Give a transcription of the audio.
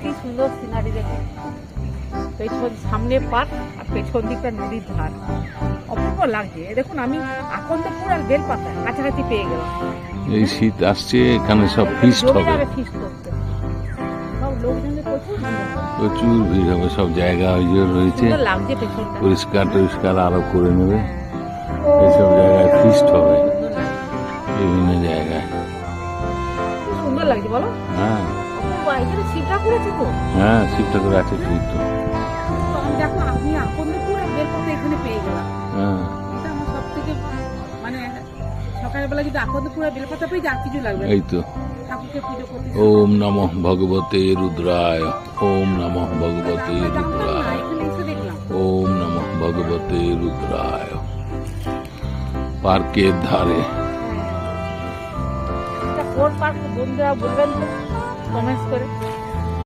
কি সুন্দর সিনারি দেখো, পেছন সামনে পার্ক আর পেছন দিকটা নদীর ধার, অপূর্ব লাগছে। দেখুন আমি আকন্দপুর আর বেলপাতা কাছাকাছি পেয়ে গেলাম। এই শীত আসছে, এখানে সব ফিস্ট হবে, ফিস্ট করতে সব লোকজনদের প্রচুর ভিড় হবে। প্রচুর ভিড় হবে, সব জায়গা রয়েছে, সুন্দর লাগছে পেছনটা। পরিষ্কার টরিষ্কার আরো করে নেবে, এইসব জায়গায় ফিস্ট হবে সুন্দর লাগছে, বিভিন্ন জায়গায়। খুব সুন্দর লাগছে বলো। হ্যাঁ অপূর্ব, এখানে শিব ঠাকুর আছে তো। হ্যাঁ, শিব ঠাকুর আছে ঠিক তো। তো আমি দেখো আমি আকন্দপুর আর বেলপাতা এখানে পেয়ে গেলাম। হ্যাঁ এটা আমার সব থেকে মানে সকালবেলা যদি আকন্দপুর আর বেলপাতা পেয়ে যা কিছু লাগবে না। এই তো। ঠাকুরকে পুজো করতে ওম নমঃ ভগবতে রুদ্রায়, ওম নমঃ ভগবতে আমরা জানতাম না, রুদ্রায়, এখানে এসে দেখলাম। ওম নমঃ ভগবতে রুদ্রায়। পার্কের ধারে। এটা কোন পার্ক বন্ধুরা বলবেন তো কমেন্টস করে।